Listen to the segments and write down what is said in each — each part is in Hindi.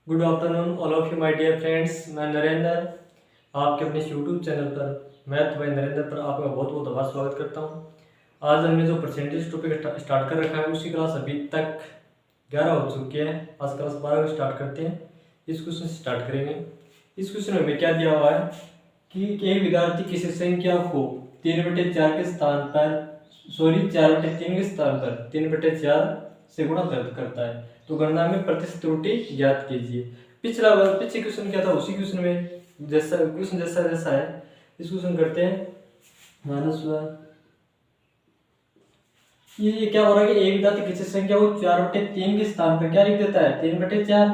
Good afternoon all of you my dear friends. मैं नरेंद्र आपके अपने यूट्यूब चैनल पर मैथ बाय नरेंद्र पर आपका बहुत बहुत आभार स्वागत करता हूं। आज हमने जो परसेंटेज टॉपिक स्टार्ट कर रखा है उसकी क्लास अभी तक 11 हो चुकी है। आज क्लास 12 को स्टार्ट करते हैं। इस क्वेश्चन से स्टार्ट करेंगे। इस क्वेश्चन में हमें क्या दिया हुआ है कि एक विद्यार्थी किसी संख्या को 3/4 के स्थान पर 4/3 के स्थान पर 3/4 से गुणा करता है तो गणना में प्रतिशत त्रुटि ज्ञात कीजिए। पीछे क्वेश्चन क्या था उसी क्वेश्चन में जैसा है इस क्वेश्चन करते हैं। माइनस ये क्या हो रहा है कि एक विद्यार्थी किसी संख्या को 4/3 के स्थान पर क्या लिख देता है 3/4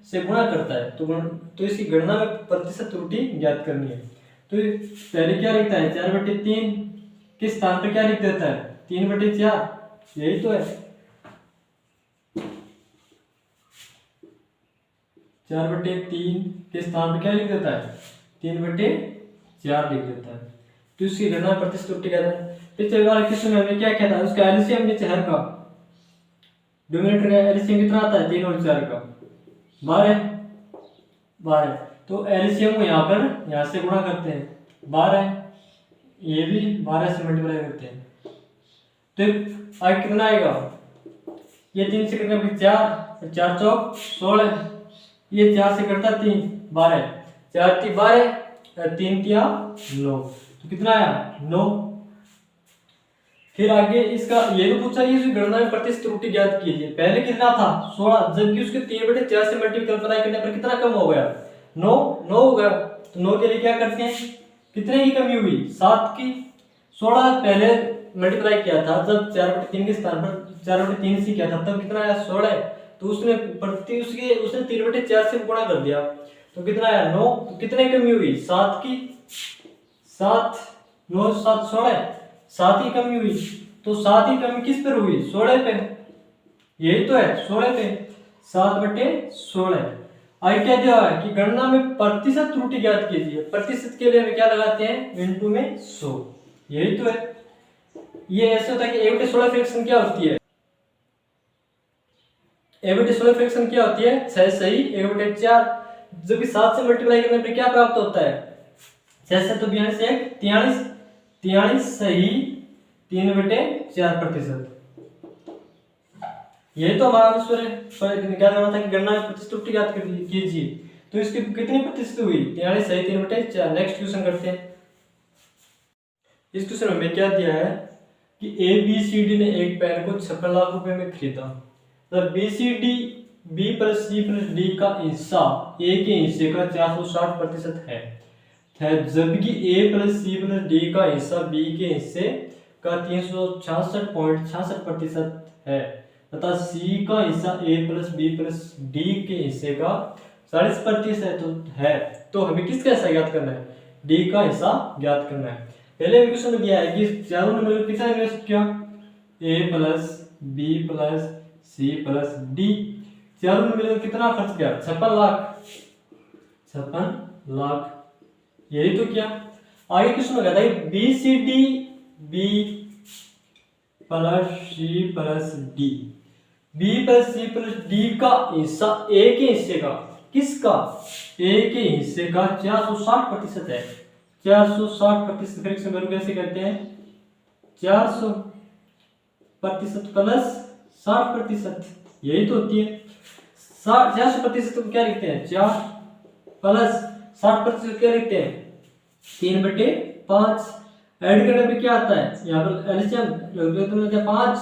से गुणा करता है तो इसकी गणना में प्रतिशत त्रुटि ज्ञात करनी है। तो पहले क्या लिखता है 4/3 के स्थान पर क्या लिख देता है 3/4, यही तो है 4/3 के स्थान पर क्या लिख देता है 3/4 लिख देता है। तो इसकी गणना प्रतिशत त्रुटि कहते हैं। पिछले वाले क्वेश्चन में हमने क्या किया था उसका एलसीएम नीचे हर का डिनोमिनेटर का एलसीएम कितना आता है 3 और 4 का 12 तो एलसीएम को यहाँ से गुणा करते हैं 12, ये भी 12 से मल्टीप्लाई करते हैं तो आगे कितना आएगा ये 3 से कितना 4 4 चौक 16, ये 4 से करता 3 12 4 3 12 3 3 9 तो कितना आया 9। फिर आगे इसका ये भी पूछा कि इसकी गणना में प्रतिशत त्रुटि ज्ञात कीजिए। पहले कितना था 16 जबकि उसके 3/4 से मल्टीप्लाई करने पर कितना कम हो गया 9 हो गया। तो 9 के लिए क्या करते हैं कितने की कमी हुई 7 की। 16 पहले मल्टीप्लाई किया था जब 4/3 के स्थान पर 4/3 से किया था तब कितना आया 16, तो उसने 3/4 से गुणा कर दिया तो कितना आया 9। तो कितने कमी हुई 7 की, 7 9 7 16 7 की कमी हुई। तो 7 की कमी किस पर हुई 16 पे, यही तो है 16 पे 7/16। आगे क्या दिया है कि गणना में प्रतिशत त्रुटि ज्ञात कीजिए। प्रतिशत के लिए हम क्या लगाते हैं इनटू में 100, यही तो है। ये ऐसे होता है कि 1/16 फ्रैक्शन क्या होती है 1/16 फ्रैक्शन क्या होती है 6 सही 1/4 जो कि 7 से मल्टीप्लाई करने पर क्या प्राप्त होता है 6 से तो 42 1 43 सही 3/4%। यही तो हमारा आंसर है। क्या करना था कि गणना में प्रतिशत त्रुटि ज्ञात कीजिए। तो इसकी कितनी प्रतिशत हुई 43 सही 3/4। नेक्स्ट क्वेश्चन करते हैं। इस क्वेश्चन में क्या दिया है कि ABCD ने एक पेन को 56 लाख रुपए में खरीदा। BCD B + C + D का हिस्सा A के हिस्से का 460% है जबकि A + C + D का हिस्सा B के हिस्से का 366.66% है तथा C का हिस्सा A + B + D के हिस्से का 40% है। तो हमें किसका हिस्सा ज्ञात करना है D का हिस्सा ज्ञात करना है। पहले क्वेश्चन में दिया है कि चारों ने मिलकर कितना इन्वेस्ट किया A + B + C + D, चारों ने मिलकर कितना खर्च किया 56 लाख, यही तो किया। आगे क्वेश्चन में कहता है BCD B + C + D B + C + D का हिस्सा A के हिस्से का किसका A के हिस्से का 460% है। 460% फ्रैक्शन वैल्यू कैसे करते हैं 400% + 60%, यही तो होती है 400% को क्या लिखते हैं 4 प्लस 60% क्या लिखते हैं 3/5। ऐड करने पे क्या आता है यहाँ पर एलसीएम 5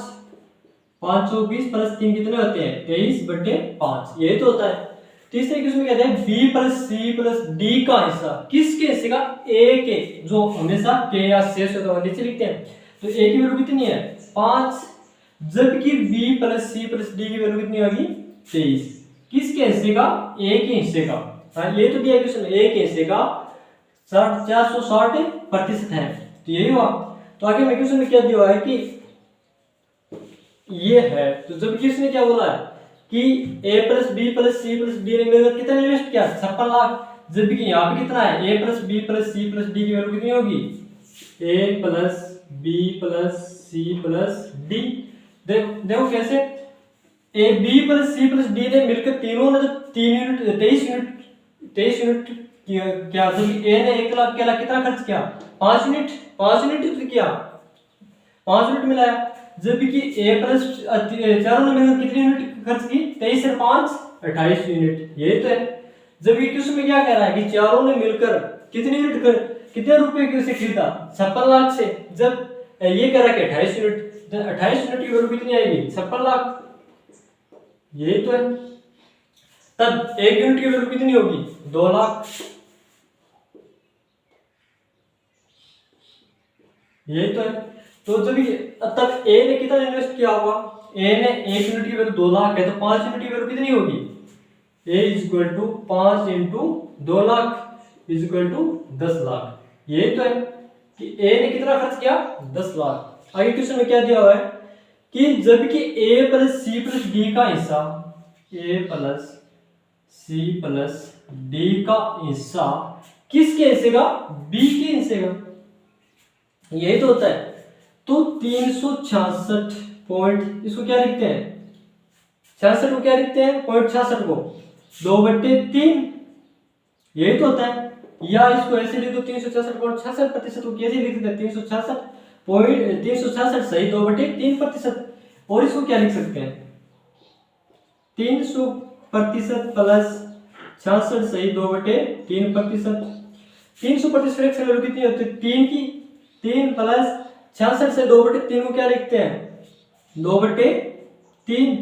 5 20 + 3 कितने होते हैं 23/5, यही तो होता है। तीसरे क्वेश्चन में कहते हैं B + C + D का हिस्सा किसके हिस्से का A के, जो हमेशा K या शेष होता है नीचे लिखते हैं। तो A की वैल्यू कितनी है 5 जबकि B + C + D की वैल्यू कितनी होगी 23, किसके हिस्से का A के हिस्से का। ये तो दिया क्वेश्चन A के हिस्से का 460% है तो यही हुआ। तो आगे में क्वेश्चन में क्या दिया है कि ये है तो जबकि इसने क्या बोला है कि A + B + C + D ने मिलकर कितना इन्वेस्ट किया 56 लाख, जबकि यहाँ पे कितना है A + B + C + D की वैल्यू कितनी होगी A + B + C + D। देखो कैसे A B plus C plus D ने मिलकर तीनों ने तो 23 यूनिट क्या जब ए ने 1 लाख के कितना खर्च किया 5 यूनिट तो किया 5 यूनिट मिलाया। जबकि ए प्लस चारों ने मिलकर कितनी यूनिट खर्च की 23 और 5 28 यूनिट। ये तो है। जबकि क्वेश्चन में क्या कह रहा है कि चारों ने मिलकर कितनी यूनिट कितने रुपए की उसे खरीदा 56 लाख से। जब ये कह रहा है कि 28 यूनिट, 28 यूनिट की वैल्यू कितनी आएगी 56 लाख। ये तो है। तब 1 यूनिट की वैल्यू कितनी होगी 2 लाख। यही तो है। तो जब तब ए ने कितना इन्वेस्ट किया होगा, ए ने 1 यूनिट की वैल्यू 2 लाख है तो 5 यूनिट की वैल्यू कितनी होगी, A is equal to 5 into 2 lakh is equal to 10 lakh. यही तो है कि ए ने कितना खर्च किया 10 लाख। आगे क्वेश्चन में क्या दिया हुआ है कि जबकि ए प्लस सी प्लस डी का हिस्सा, ए प्लस सी प्लस डी का हिस्सा किसके हिस्से का, बी के हिस्से का। यही तो होता है। तो 366 पॉइंट, इसको क्या लिखते हैं 66 को क्या लिखते हैं 0.66 को 2/3। यही तो होता है। या इसको ऐसे लिख दो 366.66% को कैसे लिख देते हैं 366 सही 2/3%। और इसको क्या लिख सकते हैं 300% प्लस 66 सही 2/3%। 300% फ्रैक्शन वैल्यू कितनी होती है 3 की। 3 प्लस 66 से 2/3 को क्या लिखते हैं 2/3।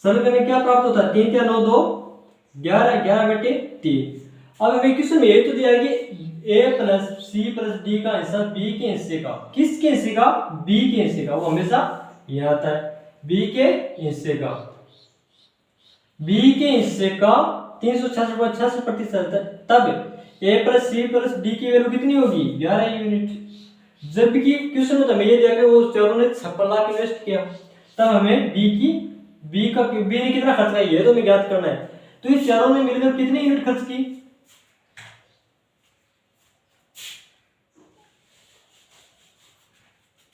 सरल करने क्या प्राप्त होता है 3 क्या 9 2 11 11/3। अब हमें क्वेश्चन में ये तो दिया है कि A plus C plus D का हिस्सा बी के हिस्से का, किसके हिस्से का बी के हिस्से का। वो हमेशा ये आता है बी के हिस्से का, बी के हिस्से का 366.66%। तब ए प्लस सी प्लस डी की वैल्यू कितनी होगी 11 यूनिट। जबकि क्वेश्चन में तो हमें ये दिया कि वो चारों ने 56 लाख इन्वेस्ट किया। तब हमें बी ने कितना खर्च किया ये तो हमें ज्ञात करना है। तो ये चारों ने मिलकर कितनी यूनिट खर्च की,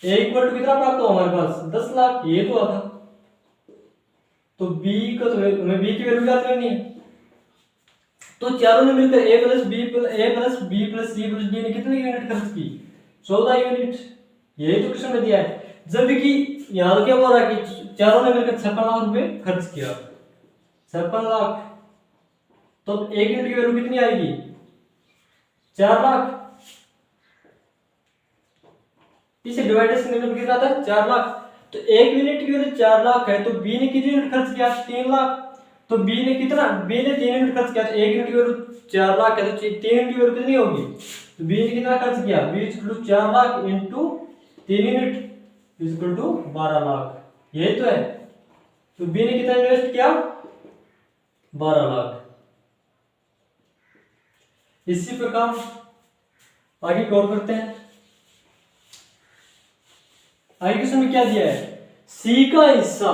ए इक्वल टू कितना प्राप्त हुआ हमारे पास 10 लाख। ये तो आता। तो बी का तो हमें बी की वैल्यू ज्ञात करनी है। तो चारों ने मिलकर A plus B plus C plus D ने कितनी यूनिट खर्च की 14 यूनिट। यही तो क्वेश्चन में दिया है। जबकि यहाँ तो क्या बोल रहा है कि चारों ने मिलकर 56 लाख रुपए खर्च किया 56 लाख। तो 1 यूनिट की वैल्यू कितनी आएगी 4 लाख। इसे डिवाइडेशन करने में कितना आता है 4 लाख। तो 1 यूनिट की वैल्यू 4 लाख है तो बी ने कितनी यूनिट खर्च किया 3 लाख। तो बी ने 3 यूनिट खर्च किया तो 1 यूनिट की वैल्यू 4 लाख है तो 3 यूनिट की वैल्यू कितनी होगी। तो बी ने कितना खर्च किया B equal to 4 lakh into 3 unit equal to 12 lakh. यही तो है। तो बी ने कितना इन्वेस्ट किया 12 लाख। इसी प्रकार आगे गौर करते हैं। आगे क्वेश्चन में क्या दिया है सी का हिस्सा,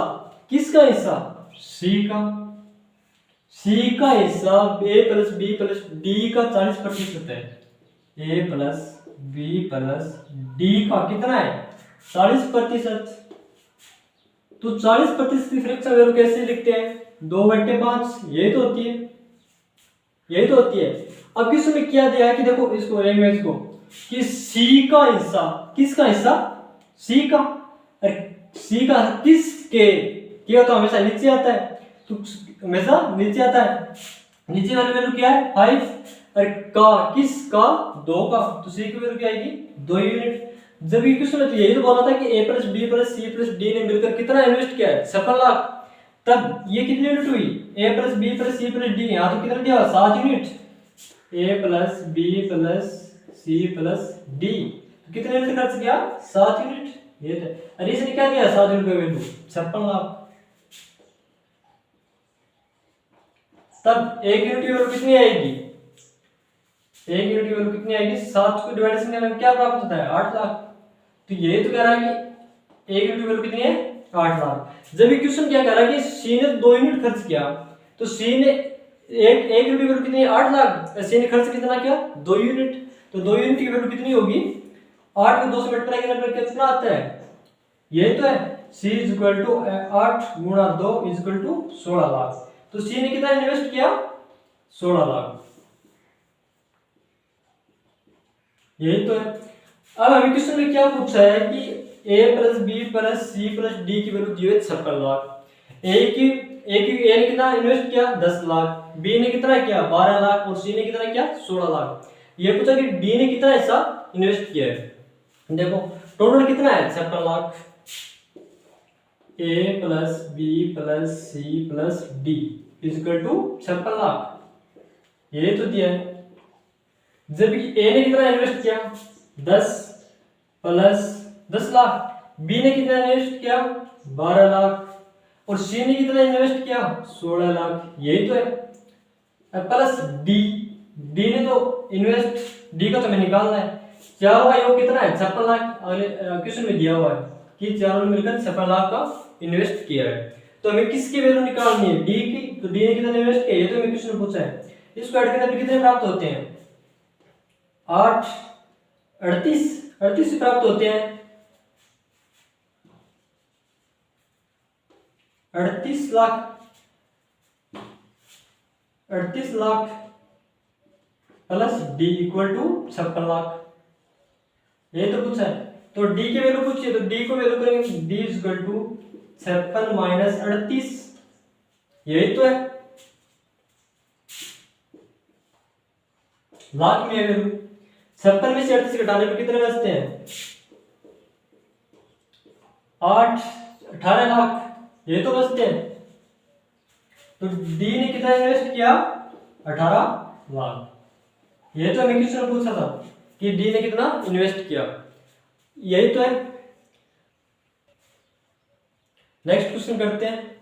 किसका हिस्सा सी का हिस्सा ए प्लस बी प्लस डी का 40% है। ए प्लस बी प्लस डी का कितना है 40%। तो 40% की फ्रैक्शन वैल्यू कैसे लिखते हैं 2/5। यही तो होती है। अब क्वेश्चन में क्या दिया है कि देखो इसको लैंग्वेज को कि सी का हिस्सा, किसका हिस्सा सी का। सी का किसके क्या तो हमेशा नीचे आता है। तो हमेशा नीचे आता है। नीचे वाली वैल्यू क्या है 5 और का किसका 2 का। तो सी की वैल्यू क्या आएगी 2 यूनिट। जब ये क्वेश्चन में तो यही तो बोला था कि A plus B plus C plus D ने मिलकर कितना इन्वेस्ट किया है 56 लाख। तब ये कितनी यूनिट हुई A plus B plus C plus D. यहाँ तो कितना दिया 7 unit. A plus B plus C plus D कितने यूनिट खर्च किया 7 यूनिट। ये तो अरे इसने क्या दिया 7 यूनिट का वैल्यू 56 लाख। तब 1 यूनिट की वैल्यू कितनी आएगी 7 को डिवाइडेशन करने में क्या प्राप्त होता है 8 लाख। तो ये तो कह रहा है कि 1 यूनिट की वैल्यू कितनी है 8 लाख। जब ये क्वेश्चन क्या कह रहा है कि सी ने 2 यूनिट खर्च किया तो सी ने एक यूनिट की वैल्यू कितनी है 8 लाख। सी ने खर्च कितना किया 2 यूनिट। तो 2 यूनिट की वैल्यू कितनी होगी 8 को 2 से मल्टीप्लाई करने पर कितना आता है। यही तो है सी इज इक्वल टू 8 गुणा 2 इज इक्वल टू 16 लाख। तो सी ने कितना इन्वेस्ट किया? 16 लाख। यही तो है। अब हमें क्वेश्चन में क्या पूछा है कि A plus B plus C plus D की वैल्यू दी है 56 लाख। ए ने कितना इन्वेस्ट किया? 10 लाख। बी ने कितना किया? 12 लाख। और सी ने कितना किया? 16 लाख। ये पूछा कि डी ने कितना ऐसा इन्वेस्ट किया है। देखो टोटल कितना है? 56 lakh. A plus B plus C plus D is equal to 56 lakh. ये तो दिया है। जब ए ने कितना इन्वेस्ट किया? 10 प्लस 10 लाख। बी ने कितना इन्वेस्ट किया? 12 लाख। और सी ने कितना इन्वेस्ट किया? 16 लाख। यही तो है। प्लस डी, डी ने तो इन्वेस्ट, डी का तो हमें निकालना है। चारों का योग कितना है? 56 लाख। अगले क्वेश्चन में दिया हुआ है कि चारों ने मिलकर 56 लाख का इन्वेस्ट किया है। तो हमें किसकी वैल्यू निकालनी है? डी की। तो डी ने कितना इन्वेस्ट किया? ये तो हमें क्वेश्चन में पूछा है। इसको ऐड करने पर कितने प्राप्त होते हैं? 8 38 प्राप्त होते हैं। 38 lakh plus D equal to 56 lakh. ये तो पूछा है। तो डी की वैल्यू पूछिए, तो डी को वैल्यू करेंगे डी इक्वल टू 56 माइनस 38। यही तो है। लाख में है वैल्यू। 56 में से 38 घटाने पर कितने बचते हैं? 18 लाख। ये तो बचते हैं। तो डी ने कितना इन्वेस्ट किया? 18 लाख। ये तो हमें क्वेश्चन पूछा था कि डी ने कितना इन्वेस्ट किया। यही तो है। नेक्स्ट क्वेश्चन करते हैं।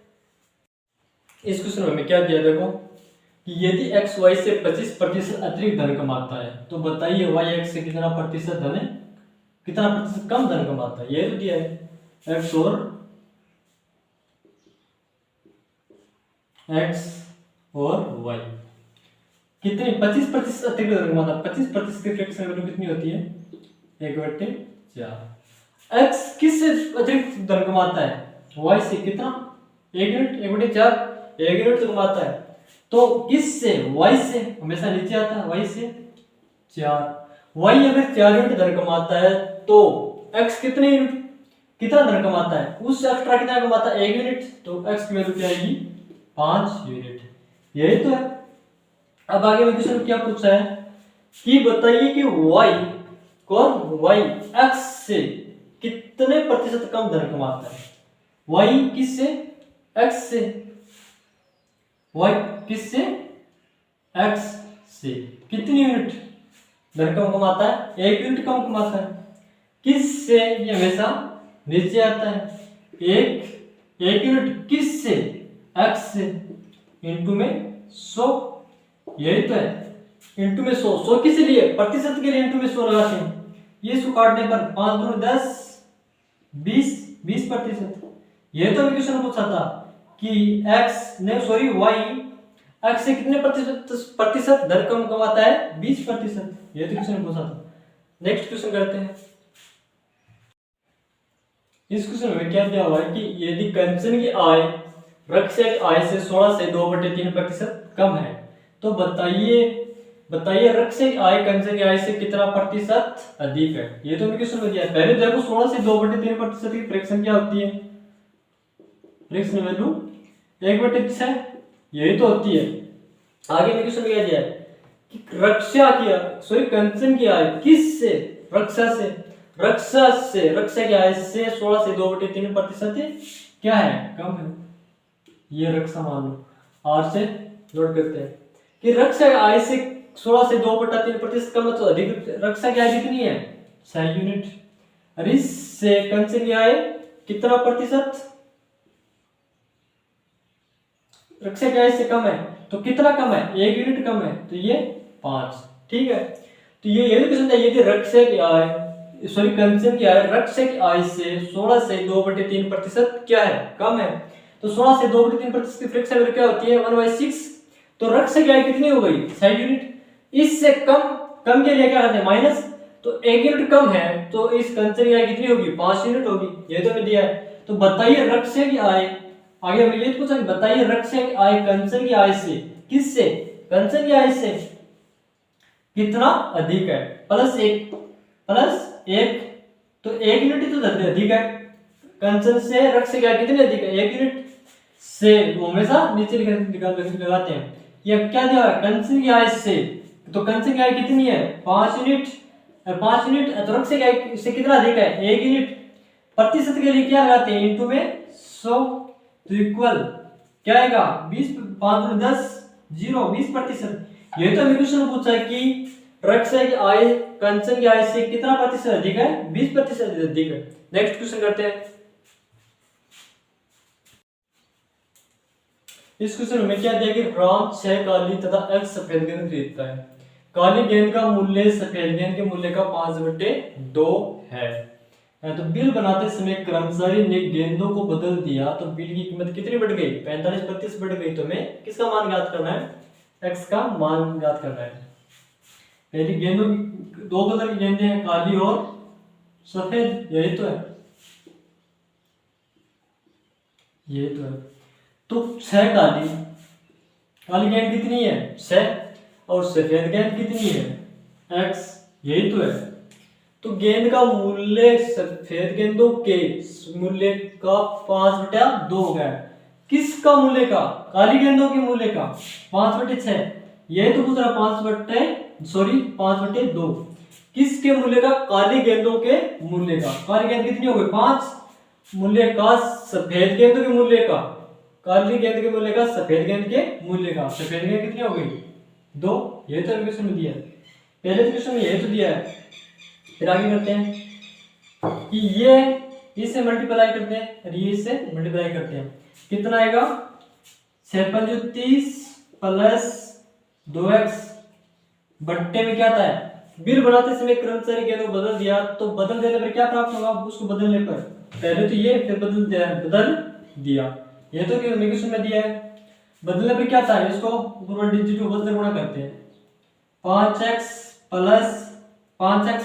इस क्वेश्चन में हमें क्या दिया? देखो कि यदि x y से 25% अतिरिक्त धन कमाता है तो बताइए y x से कितना प्रतिशत कम धन कमाता है। ये तो दिया है। x और y कितनी 25% अतिरिक्त धन कमाता है। 25% की फ्रैक्शन वैल्यू कितनी होती है? 1/4। x किससे अतिरिक्त धन कमाता है? y से। कितना? 1 यूनिट। 1/4 1 यूनिट तो कमाता है। तो किससे? y से। हमेशा नीचे आता है। y से 4। y अगर 4 यूनिट धन कमाता है तो x कितना धन कमाता है? उससे एक्स्ट्रा कितना कमाता है? 1 यूनिट। तो x की वैल्यू क्या आएगी? 5 यूनिट। यही तो है। अब आगे में क्वेश्चन क्या पूछा है कि बताइए कि y x से कितने प्रतिशत कम धन कमाता है? y किससे? x से। y किससे? x से कितनी यूनिट धन कम कमाता है? 1 यूनिट कम कमाता है। किससे? ये हमेशा नीचे आता है। एक यूनिट किससे? x से। इंटू में 100। यही तो है। इंटू में 100 किस लिए? प्रतिशत के लिए इंटू में 100 लगाते हैं। ये इसको काटने पर 5 दूनी 10 20%। ये तो क्वेश्चन पूछा था कि y x से कितने प्रतिशत धन कम कमाता है? 20%। ये तो क्वेश्चन पूछा था। नेक्स्ट क्वेश्चन करते हैं। इस क्वेश्चन में क्या दिया हुआ है कि यदि कंचन की आय रक्षक आय से 16 से 2/3% कम है तो बताइए रक्षक आय कंचन की आय से कितना प्रतिशत अधिक है। ये तो क्वेश्चन में दिया है। पहले देखो 16 से 2/3% की फ्रैक्शन क्या होती है? Fraction value 1/6। यही तो होती है। आगे में क्वेश्चन क्या दिया है कि कंचन की आय किससे? रक्षा की आय से 16 से 2/3% क्या है? कम है। ये रक्षा मान लो। आर से नोट करते हैं कि रक्षा आय से 16 से 2/3% कम है तो अधिक रक्षा की आय कितनी है? 6 यूनिट। और इससे कंचन की आय कितना प्रतिशत? रक्षा की आय से कम है तो कितना कम है? 1 यूनिट कम है। तो ये 5। ठीक है। तो ये क्वेश्चन है यदि कंचन की आय रक्षा की आय से 16 से 2/3% क्या है? कम है। तो 16 से 2/3% की फ्रैक्शन वैल्यू क्या होती है? 1/6। तो रक्षा की आय कितनी हो गई? 6 यूनिट। इससे कम के लिए क्या करते हैं? माइनस। तो 1 यूनिट कम है तो इस कंचन की आय कितनी होगी? 5 यूनिट होगी। ये तो हमें दिया है। तो बताइए रक्षक आय, आगे हमें ये पूछा कि बताइए रक्षक आय कंचन की आय से, किससे, कंचन की आय से कितना अधिक है, +1, +1, तो 1 यूनिट ही तो अधिक है, कंचन से रक्षक आय कितनी अधिक है, 1 यूनिट से, हमेशा नीचे लगाते हैं। ये क्या दिया है, कंचन की आय से, तो कंचन की आय कितनी है 5 यूनिट, 5 यूनिट तो रक्षक आय से कितना अधिक है 1 यूनिट। प्रतिशत के लिए क्या लगाते हैं, इनटू में 100, तो इक्वल क्या आएगा 20, 5 × 10 0, 20%। ये तो हमें क्वेश्चन पूछा है कि रक्षक आय कंचन की आय से कितना प्रतिशत अधिक है, 20% अधिक है। नेक्स्ट क्वेश्चन करते हैं। इस क्वेश्चन में क्या दिया कि राम 6 काली तथा 1 सफेद गेंद खरीदता है। काली गेंद का मूल्य सफेद गेंद के मूल्य का 5/2 है। तो बिल बनाते समय कर्मचारी ने गेंदों को बदल दिया तो बिल की कीमत कितनी बढ़ गई, 45% बढ़ गई। तो हमें किसका मान ज्ञात करना है, x का मान ज्ञात करना है। पहली गेंदों की 2 कलर की गेंदें हैं, काली और सफेद, यही तो है, यही तो है। तो 6 काली गेंद कितनी है 6, और सफेद गेंद कितनी है x, यही तो है। तो गेंद का मूल्य सफेद गेंदों के मूल्य का 5/2 हो गया। किसका मूल्य का, काली गेंदों के मूल्य का 5/6, यही तो पूछ रहा 5/2। किसके मूल्य का, काली गेंदों के मूल्य का। काली गेंद कितनी हो गई 5, मूल्य का सफेद गेंदों के मूल्य का, काली गेंद के मूल्य का सफेद गेंद के मूल्य का, सफेद गेंद कितनी हो गई 2। ये तो क्वेश्चन में दिया है, पहले क्वेश्चन में यही तो दिया है। फिर आगे करते हैं कि ये इससे मल्टीप्लाई करते हैं और ये इससे मल्टीप्लाई करते हैं, कितना आएगा 6×5 + 2x बट्टे में क्या आता है, बिल बनाते समय कर्मचारी गेंद को बदल दिया, तो बदल देने पर क्या प्राप्त होगा, उसको बदलने पर, पहले तो ये फिर बदल दिया, ये तो क्वेश्चन में दिया है। बदलने पर क्या था, इसको ऊपर डिजिट को बदल गुणा करते हैं, 5x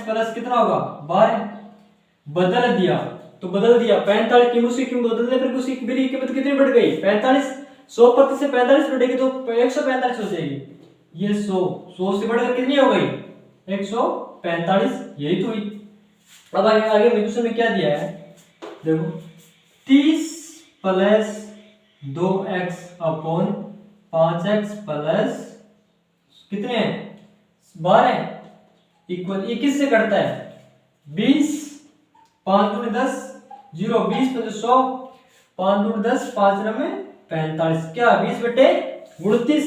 प्लस कितना होगा 12, बदल दिया तो बदल दिया 45 की, उसकी कीमत बदलने पर उसकी बिल की कीमत कितनी बढ़ गई 45, 100% से 45 बढ़ेगी तो 145 हो जाएगी। ये 100 से बढ़कर कितनी हो गई 145, यही तो हुई। अब आगे क्वेश्चन में क्या दिया है, देखो 30 + 2x अपॉन 5x प्लस कितने 12 इक्वल 21 से कटता है 20, 5 × 10 0, 20 × 100, 5 × 10 5 में 45, क्या 20/39।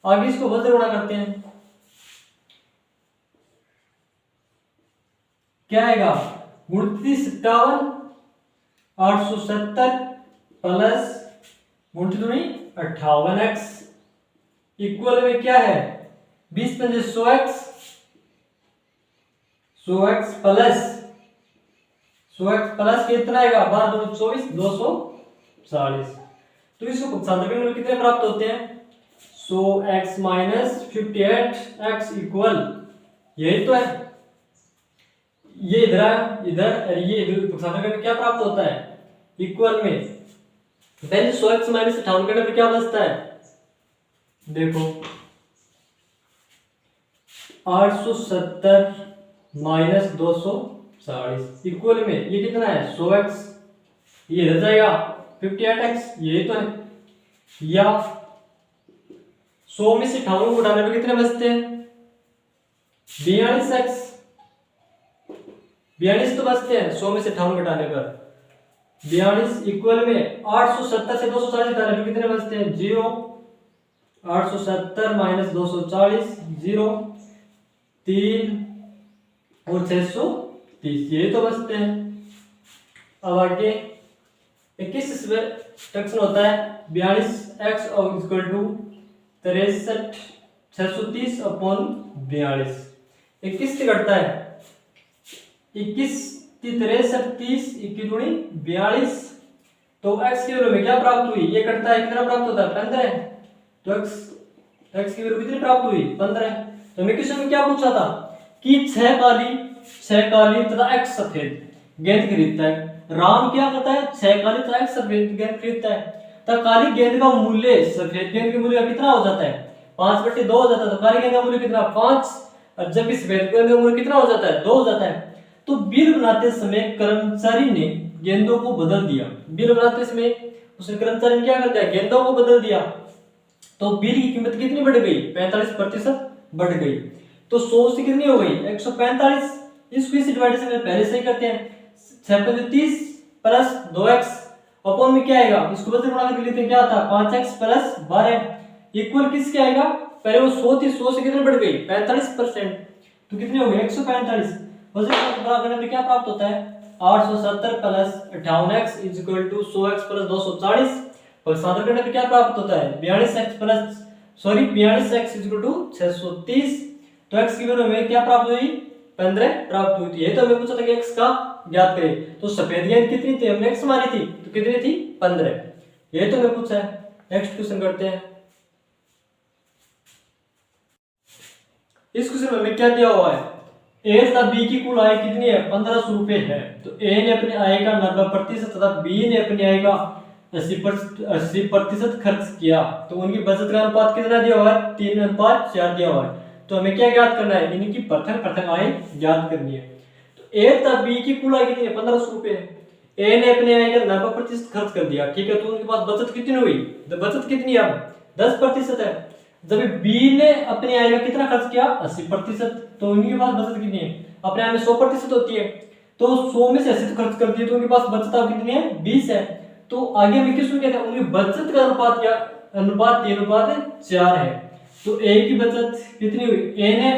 आगे इसको बदल गुणा करते हैं, क्या आएगा 29 57 870 प्लस 58x इक्वल में क्या है 20 × 100x प्लस कितना आएगा 12 × 24 240। तो इसको साधारण करने में कितने प्राप्त होते हैं 100x - 58x इक्वल, यही तो है, ये इधर ये साधारण करने में क्या प्राप्त होता है इक्वल में, पहले 100x - 58 करने पर क्या बचता है, देखो 870 - 240 इक्वल में ये कितना है 100x, ये रह जाएगा 58x, यही तो है। या 100 में से 58 को उठाने पर कितने बचते हैं 42x, 42 तो बचते हैं 100 में से 58 घटाने पर 42 इक्वल में 870 से 240 घटाने पर कितने बचते हैं 0, 870 - 240 0, 3 और 630, ये तो बचते हैं। अब आगे 21 फ्रैक्शन होता है 42x और इक्वल टू 63 630 अपॉन 42, 21 से घटता है 21 63 30 21 दूनी 42, तो x की वैल्यू में क्या प्राप्त हुई, ये कटता है कितना प्राप्त होता है 15, तो x की वैल्यू कितनी प्राप्त हुई 15। तो हमें क्वेश्चन में क्या पूछा था कि 6 काली तथा 1 सफेद गेंद खरीदता है, राम क्या करता है, 6 काली तथा 1 सफेद गेंद खरीदता है। तो काली गेंद का मूल्य सफेद गेंद के मूल्य का कितना हो जाता है, 5/2 हो जाता है। तो काली गेंद का मूल्य कितना, 5, और जब इस सफेद गेंद का मूल्य कितना हो जाता है, 2 हो जाता है। तो बिल बनाते समय कर्मचारी ने गेंदों को बदल दिया। बिल बनाते समय उसने कर्मचारी ने क्या कर दिया, गेंदों को बदल दिया। तो बिल की कीमत कितनी बढ़ गई, 45% बढ़ गई। तो 100 से कितनी हो गई, 145। इसको इस डिवाइडेशन में पहले से ही करते हैं, 6×30 प्लस 2x अपॉन में क्या आएगा, इसको बदल बना के लेते हैं, क्या आता है 5x प्लस 12 इक्वल किसके आएगा, पहले वो 100 थी, 100 से कितने बढ़ गई 45%, तो कितनी हो गई 145। वजन बड़ा करने पे क्या प्राप्त होता है, 870 plus 58x is equal to 100x plus 240। पक्षांतर करने पे क्या प्राप्त होता है, 42x इज इक्वल टू 630। तो x की वैल्यू हमें क्या प्राप्त हुई, 15 प्राप्त हुई थी। ये तो हमें पूछा था कि x का ज्ञात करें। तो सफेद गेंद कितनी थी, हमने x मानी थी, तो कितनी थी 15। ये तो हमें पूछा है। नेक्स्ट क्वेश्चन करते हैं। इस क्वेश्चन में हमें क्या दिया हुआ है, ए तथा बी की कुल आय कितनी है, 1500 रुपए है। तो ए ने अपनी आय का 90% तथा बी ने अपनी आय का 80% खर्च किया। तो उनकी बचत का अनुपात कितना दिया हुआ है, 3:4 दिया हुआ है। तो हमें क्या ज्ञात करना है, इनकी प्रथम आय ज्ञात करनी है। तो ए तथा बी की कुल आय कितनी है, 1500 रुपए है। ए ने अपने आय का 90% खर्च कर दिया, ठीक है। तो उनके पास बचत कितनी हुई, तो बचत कितनी है, अब 10% है। जब बी ने अपनी आय का कितना खर्च किया, 80%, तो उनके पास बचत कितनी है, अपने आय में 100% होती है। तो 100 में से 80 खर्च कर दिए, तो उनके पास बचत अब कितनी है, 20 है। तो आगे में किस कहते हैं, उनकी बचत का अनुपात क्या, अनुपात 3:4 है। तो ए की बचत कितनी हुई, ए ने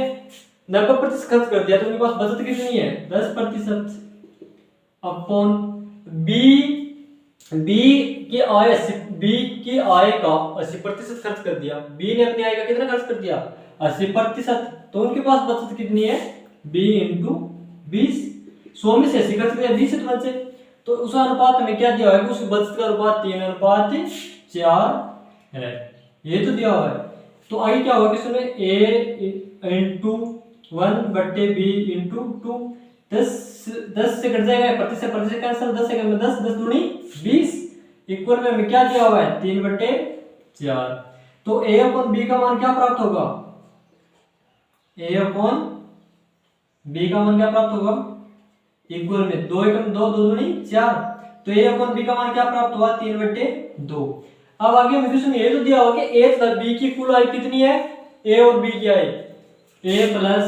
90% खर्च कर दिया, तो उनके पास बचत कितनी है 10% अपॉन बी की आय का 80% खर्च कर दिया। बी ने अपनी आय का कितना खर्च कर दिया, 80%। तो उनके पास बचत कितनी है, बी इंटू 20। 100 में से 80 खर्च कर दिया, 20 से तो बचे। तो उस अनुपात में क्या दिया हुआ है कि उसकी बचत का अनुपात 3:4 है, ये तो दिया हुआ है। तो आगे क्या होगा कि इसमें a इंटू 1/b इंटू 2, 10 से कट जाएगा, प्रतिशत कैंसिल, 10 से 10, 10 दूनी 20 इक्वल में हमें क्या दिया हुआ है, 3/4। तो a अपॉन b का मान क्या प्राप्त होगा, a अपॉन b का मान क्या प्राप्त होगा, इक्वल में 2 एकम 2, 2 दूनी 4। तो a अपॉन b का मान क्या प्राप्त हुआ, 3/2। अब आगे हमें क्वेश्चन ये तो दिया हुआ कि a तथा b की कुल आय कितनी है, a और b की आय, a प्लस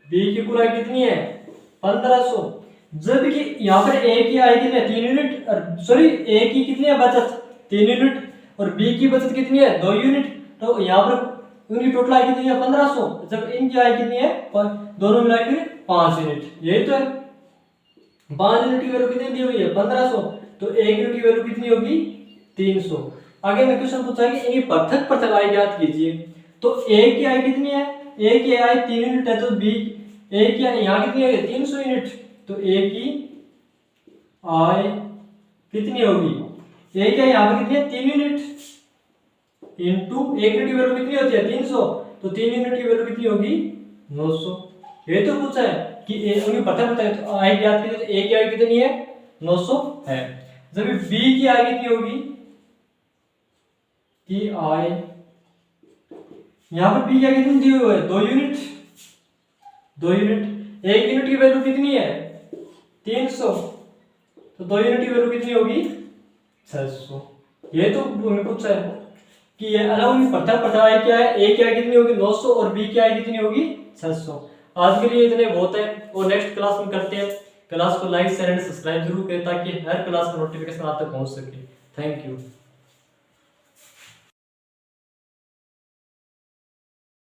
b की कुल आय कितनी है 1500। जबकि यहाँ पर a की आय कितनी है 3 यूनिट, सॉरी a की कितनी है बचत 3 यूनिट और b की बचत कितनी है 2 यूनिट। तो यहाँ पर उनकी टोटल आय कितनी है 1500, जब इनकी आय कितनी है दोनों मिलाकर 5 यूनिट। यही तो है, 5 यूनिट की वैल्यू कितनी दी हुई है 1500, तो 1 यूनिट की वैल्यू कितनी होगी 300। आगे में क्वेश्चन पूछा है कि इनकी पृथक आय ज्ञात कीजिए। तो a की आय कितनी है, a की आय 3 यूनिट है, तो b a की आय यहाँ कितनी है 300 यूनिट। तो a की आय कितनी होगी, a की आय यहाँ पर कितनी है 3 यूनिट इंटू 1 यूनिट की वैल्यू कितनी होती है 300, तो 3 यूनिट की वैल्यू कितनी होगी 900। ये तो पूछा है कि उनकी प्रथम आय ज्ञात कीजिए। तो a की आय कितनी है 900 है। जब b की आय कितनी होगी, की आय यहां पर b की आय कितनी दी हुई है 2 यूनिट, 2 यूनिट। 1 यूनिट की वैल्यू कितनी है 300, तो 2 यूनिट की वैल्यू कितनी होगी 600। ये तो हमें पूछा है कि ये अलग प्रथम आय क्या है, a की आय कितनी होगी 900 और b की आय कितनी होगी 600। आज के लिए इतने बहुत है, और नेक्स्ट क्लास में करते हैं। क्लास को लाइक शेयर एंड सब्सक्राइब जरूर करें ताकि हर क्लास का नोटिफिकेशन आप तक पहुंच सके। Thank you.